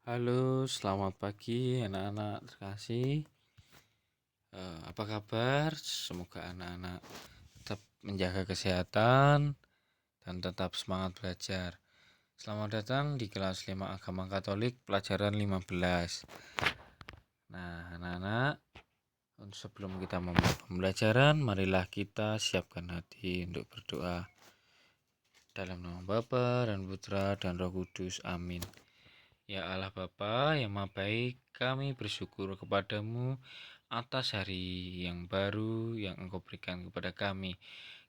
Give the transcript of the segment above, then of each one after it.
Halo, selamat pagi anak-anak terkasih. Apa kabar? Semoga anak-anak tetap menjaga kesehatan dan tetap semangat belajar. Selamat datang di kelas 5 Agama Katolik pelajaran 15. Nah, anak-anak, sebelum kita memulai pembelajaran, marilah kita siapkan hati untuk berdoa. Dalam nama Bapa dan Putra dan Roh Kudus. Amin. Ya Allah Bapa yang Maha Baik, kami bersyukur kepadamu atas hari yang baru yang Engkau berikan kepada kami.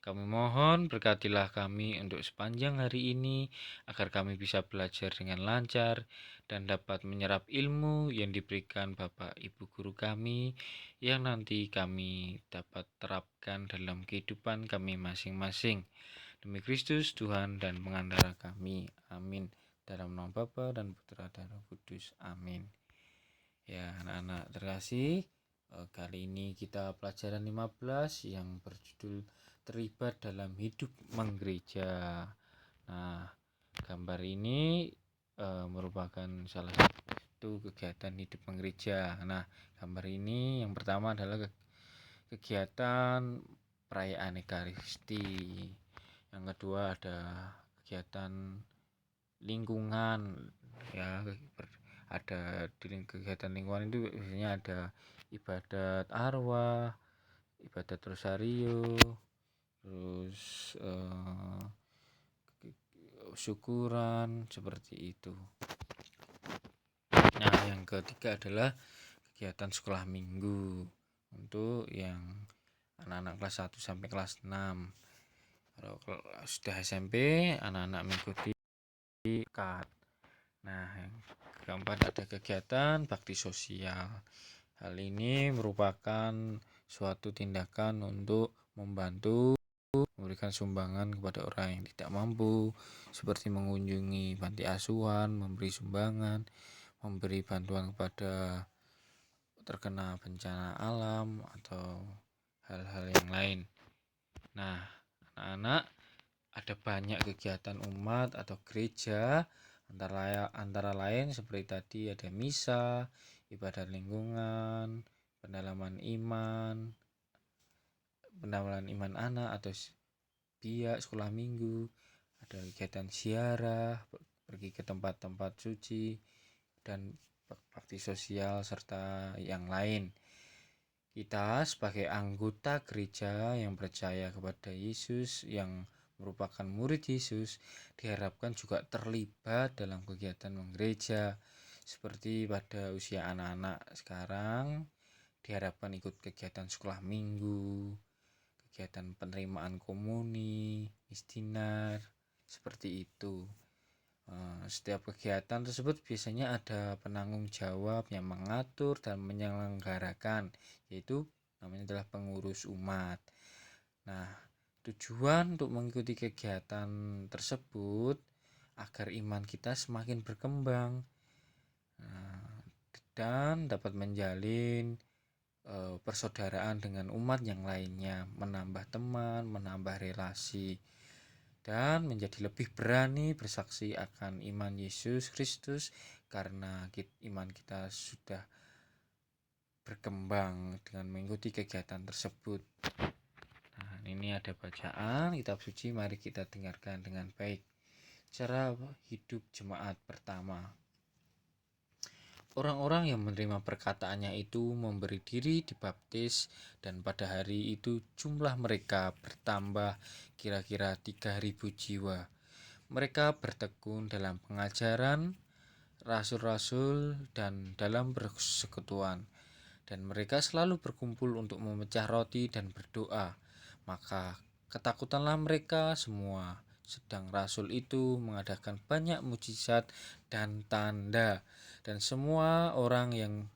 Kami mohon berkatilah kami untuk sepanjang hari ini agar kami bisa belajar dengan lancar dan dapat menyerap ilmu yang diberikan Bapak Ibu guru kami yang nanti kami dapat terapkan dalam kehidupan kami masing-masing. Demi Kristus Tuhan dan pengantara kami. Amin. Dalam nama Bapa dan Putra dan Roh Kudus. Amin. Ya, anak-anak terkasih, kali ini kita pelajaran 15 yang berjudul Terlibat dalam Hidup Menggereja. Nah, gambar ini merupakan salah satu kegiatan hidup menggereja. Nah, gambar ini yang pertama adalah kegiatan perayaan Ekaristi. Yang kedua ada kegiatan lingkungan, ya, ada di kegiatan lingkungan itu biasanya ada ibadat arwah, ibadat rosario, terus syukuran seperti itu. Nah, yang ketiga adalah kegiatan sekolah minggu untuk yang anak-anak kelas 1 sampai kelas 6. Kalau sudah SMP, anak-anak mengikuti KAD. Nah, yang keempat ada kegiatan bakti sosial. Hal ini merupakan suatu tindakan untuk membantu memberikan sumbangan kepada orang yang tidak mampu, seperti mengunjungi panti asuhan, memberi sumbangan, memberi bantuan kepada terkena bencana alam atau hal-hal yang lain. Nah, anak-anak, ada banyak kegiatan umat atau gereja, antara lain seperti tadi ada misa, ibadah lingkungan, pendalaman iman anak atau biak sekolah minggu, ada kegiatan ziarah, pergi ke tempat-tempat suci, dan bakti sosial serta yang lain. Kita sebagai anggota gereja yang percaya kepada Yesus, yang merupakan murid Yesus, diharapkan juga terlibat dalam kegiatan menggereja. Seperti pada usia anak-anak sekarang, diharapkan ikut kegiatan sekolah minggu, kegiatan penerimaan komuni, istinar, seperti itu. Setiap kegiatan tersebut biasanya ada penanggung jawab yang mengatur dan menyelenggarakan, yaitu namanya adalah pengurus umat. Nah, tujuan untuk mengikuti kegiatan tersebut agar iman kita semakin berkembang dan dapat menjalin persaudaraan dengan umat yang lainnya, menambah teman, menambah relasi, dan menjadi lebih berani bersaksi akan iman Yesus Kristus karena iman kita sudah berkembang dengan mengikuti kegiatan tersebut. Nah, ini ada bacaan kitab suci, mari kita dengarkan dengan baik. Cara hidup jemaat pertama. Orang-orang yang menerima perkataannya itu memberi diri dibaptis, dan pada hari itu jumlah mereka bertambah kira-kira 3.000 jiwa. Mereka bertekun dalam pengajaran rasul-rasul dan dalam persekutuan, dan mereka selalu berkumpul untuk memecah roti dan berdoa. Maka ketakutanlah mereka semua, sedang rasul itu mengadakan banyak mujizat dan tanda, dan semua orang yang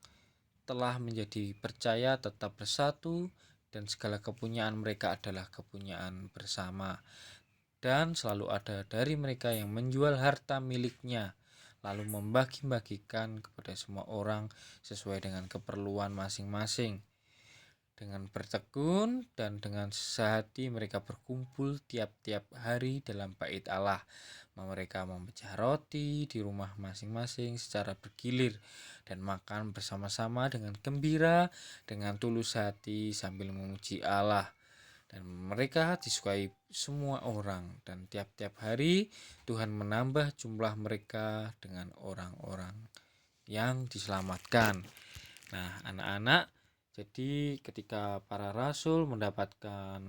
telah menjadi percaya tetap bersatu, dan segala kepunyaan mereka adalah kepunyaan bersama. Dan selalu ada dari mereka yang menjual harta miliknya, lalu membagi-bagikan kepada semua orang sesuai dengan keperluan masing-masing. Dengan bertekun dan dengan sehati mereka berkumpul tiap-tiap hari dalam bait Allah. Mereka memecah roti di rumah masing-masing secara bergilir dan makan bersama-sama dengan gembira, dengan tulus hati sambil memuji Allah. Dan mereka disukai semua orang, dan tiap-tiap hari Tuhan menambah jumlah mereka dengan orang-orang yang diselamatkan. Nah, anak-anak, jadi ketika para rasul mendapatkan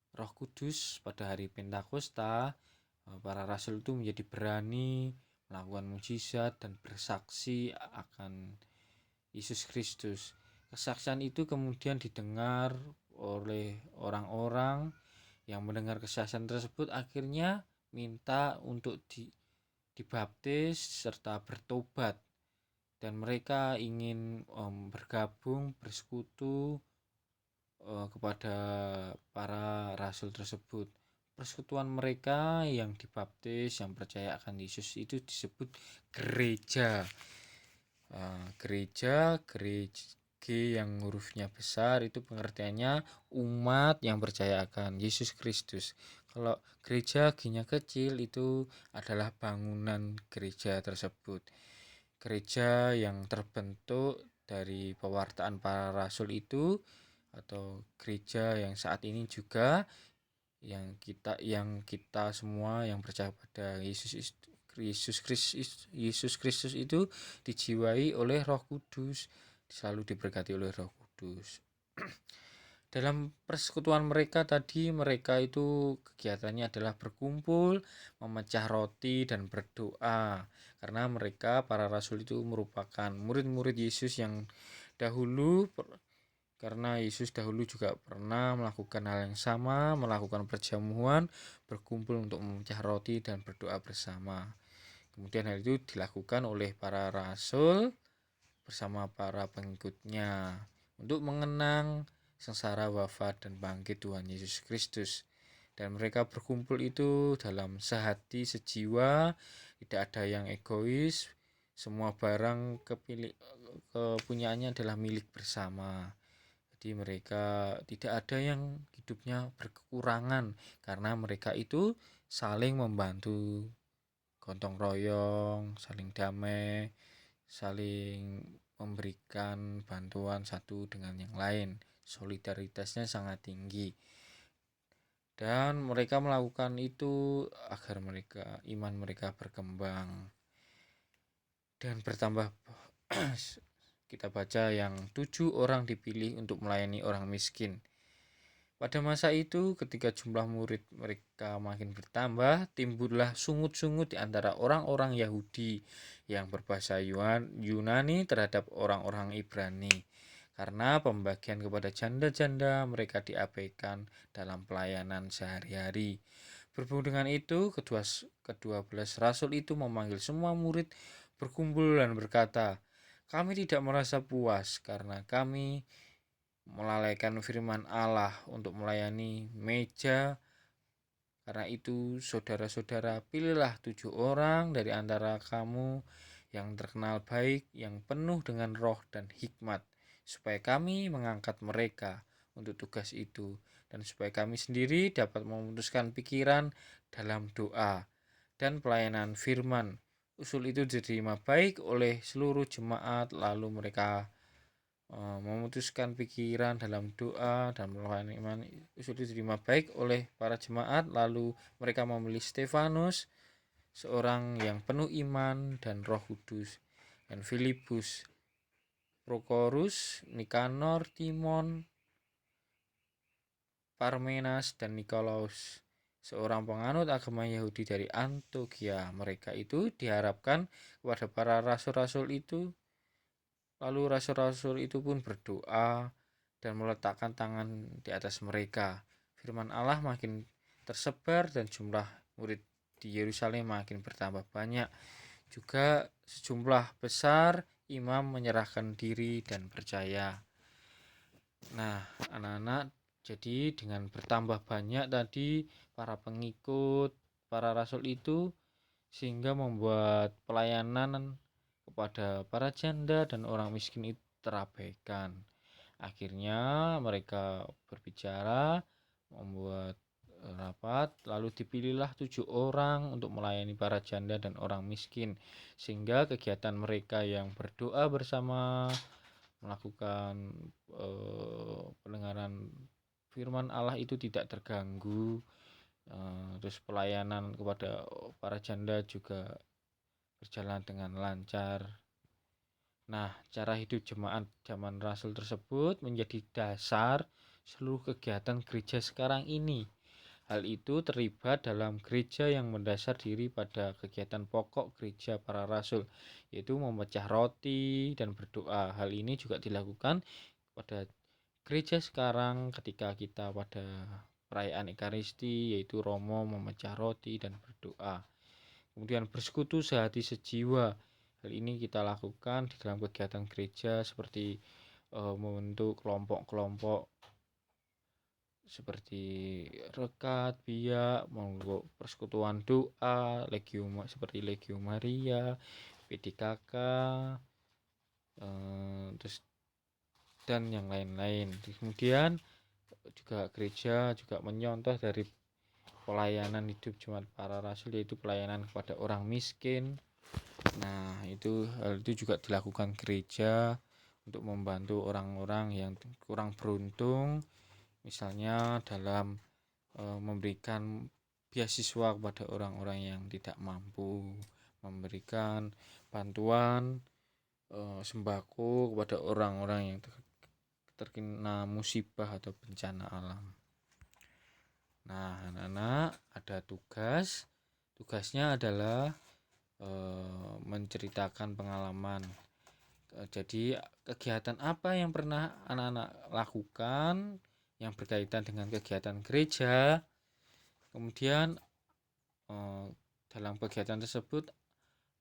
Roh Kudus pada hari Pentakosta, para rasul itu menjadi berani melakukan mukjizat dan bersaksi akan Yesus Kristus. Kesaksian itu kemudian didengar oleh orang-orang yang mendengar kesaksian tersebut, akhirnya minta untuk dibaptis serta bertobat, dan mereka ingin bergabung bersekutu kepada para rasul tersebut. Persekutuan mereka yang dibaptis, yang percaya akan Yesus itu disebut gereja. Gereja G yang hurufnya besar itu pengertiannya umat yang percaya akan Yesus Kristus. Kalau gereja G-nya kecil itu adalah bangunan gereja tersebut. Gereja yang terbentuk dari pewartaan para rasul itu, atau gereja yang saat ini juga yang kita semua yang percaya pada Yesus Kristus itu dijiwai oleh Roh Kudus, selalu diberkati oleh Roh Kudus. Dalam persekutuan mereka tadi, mereka itu kegiatannya adalah berkumpul, memecah roti dan berdoa, karena mereka para rasul itu merupakan murid-murid Yesus yang dahulu, karena Yesus dahulu juga pernah melakukan hal yang sama, melakukan perjamuan, berkumpul untuk memecah roti dan berdoa bersama. Kemudian hal itu dilakukan oleh para rasul bersama para pengikutnya untuk mengenang sengsara, wafat, dan bangkit Tuhan Yesus Kristus. Dan mereka berkumpul itu dalam sehati, sejiwa, tidak ada yang egois, semua barang kepunyaannya adalah milik bersama. Jadi mereka tidak ada yang hidupnya berkekurangan, karena mereka itu saling membantu, gotong royong, saling damai, saling memberikan bantuan satu dengan yang lain. Solidaritasnya sangat tinggi. Dan mereka melakukan itu agar iman mereka berkembang dan bertambah. Kita baca yang 7 orang dipilih untuk melayani orang miskin. Pada masa itu, ketika jumlah murid mereka makin bertambah, timbullah sungut-sungut di antara orang-orang Yahudi yang berbahasa Yunani terhadap orang-orang Ibrani, karena pembagian kepada janda-janda mereka diabaikan dalam pelayanan sehari-hari. Berhubung dengan itu, kedua belas rasul itu memanggil semua murid berkumpul dan berkata, "Kami tidak merasa puas karena kami melalaikan firman Allah untuk melayani meja. Karena itu, saudara-saudara, pilihlah 7 orang dari antara kamu yang terkenal baik, yang penuh dengan roh dan hikmat, supaya kami mengangkat mereka untuk tugas itu, dan supaya kami sendiri dapat memutuskan pikiran dalam doa dan pelayanan firman." Usul itu diterima baik oleh seluruh jemaat, lalu mereka memutuskan pikiran dalam doa dan melakukan iman. Usul itu diterima baik oleh para jemaat, lalu mereka memilih Stefanus, seorang yang penuh iman dan Roh Kudus, dan Filipus, Prokorus, Nikanor, Timon, Parmenas, dan Nikolaus, seorang penganut agama Yahudi dari Antiokhia. Mereka itu diharapkan kepada para rasul-rasul itu. Lalu rasul-rasul itu pun berdoa dan meletakkan tangan di atas mereka. Firman Allah makin tersebar dan jumlah murid di Yerusalem makin bertambah banyak. Juga sejumlah besar imam menyerahkan diri dan percaya. Nah, anak-anak, jadi dengan bertambah banyak tadi para pengikut para rasul itu, sehingga membuat pelayanan kepada para janda dan orang miskin itu terabaikan. Akhirnya mereka berbicara, membuat rapat, lalu dipilihlah 7 orang untuk melayani para janda dan orang miskin, sehingga kegiatan mereka yang berdoa bersama, melakukan pendengaran firman Allah itu tidak terganggu. Terus pelayanan kepada para janda juga berjalan dengan lancar. Nah, cara hidup jemaat zaman Rasul tersebut menjadi dasar seluruh kegiatan gereja sekarang ini. Hal itu terlibat dalam gereja yang mendasar diri pada kegiatan pokok gereja para rasul, yaitu memecah roti dan berdoa. Hal ini juga dilakukan pada gereja sekarang ketika kita pada perayaan Ekaristi, yaitu Romo, memecah roti dan berdoa. Kemudian bersekutu sehati sejiwa. Hal ini kita lakukan di dalam kegiatan gereja seperti membentuk kelompok-kelompok seperti rekat, biak, monggo persekutuan doa, Legium seperti Legium Maria, PDKK, terus dan yang lain-lain. Kemudian juga gereja juga menyontoh dari pelayanan hidup jemaat para rasul, yaitu pelayanan kepada orang miskin. Nah, hal itu juga dilakukan gereja untuk membantu orang-orang yang kurang beruntung, misalnya dalam memberikan beasiswa kepada orang-orang yang tidak mampu, memberikan bantuan sembako kepada orang-orang yang terkena musibah atau bencana alam. Nah, anak-anak ada tugasnya adalah menceritakan pengalaman. Jadi kegiatan apa yang pernah anak-anak lakukan yang berkaitan dengan kegiatan gereja, kemudian dalam kegiatan tersebut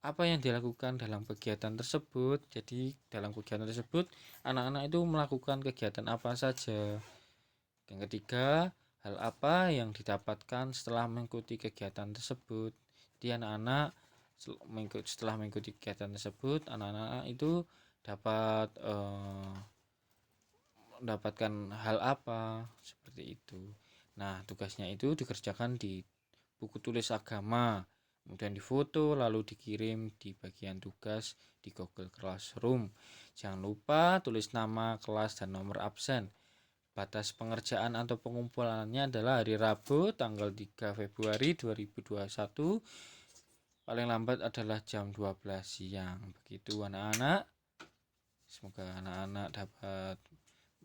apa yang dilakukan dalam kegiatan tersebut. Jadi dalam kegiatan tersebut anak-anak itu melakukan kegiatan apa saja. Yang ketiga, hal apa yang didapatkan setelah mengikuti kegiatan tersebut. Jadi anak-anak setelah mengikuti kegiatan tersebut, anak-anak itu dapat mendapatkan hal apa seperti itu. Nah, tugasnya itu dikerjakan di buku tulis agama, kemudian difoto lalu dikirim di bagian tugas di Google Classroom. Jangan lupa tulis nama, kelas, dan nomor absen. Batas pengerjaan atau pengumpulannya adalah hari Rabu tanggal 3 Februari 2021. Paling lambat adalah jam 12 siang. Begitu anak-anak. Semoga anak-anak dapat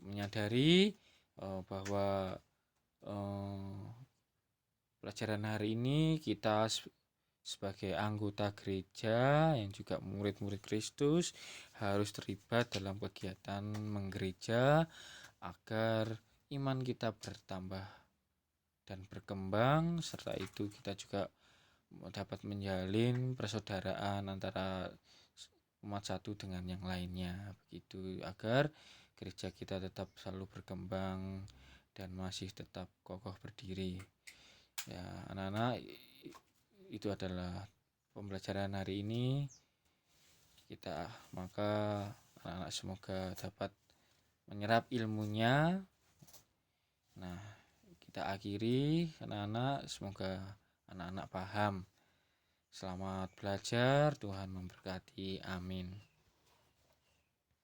menyadari bahwa pelajaran hari ini kita sebagai anggota gereja yang juga murid-murid Kristus harus terlibat dalam kegiatan menggereja agar iman kita bertambah dan berkembang, serta itu kita juga dapat menjalin persaudaraan antara umat satu dengan yang lainnya, begitu agar gereja kita tetap selalu berkembang dan masih tetap kokoh berdiri. Ya, anak-anak, itu adalah pembelajaran hari ini. Maka anak-anak semoga dapat menyerap ilmunya. Nah, kita akhiri anak-anak, semoga anak-anak paham. Selamat belajar, Tuhan memberkati, amin.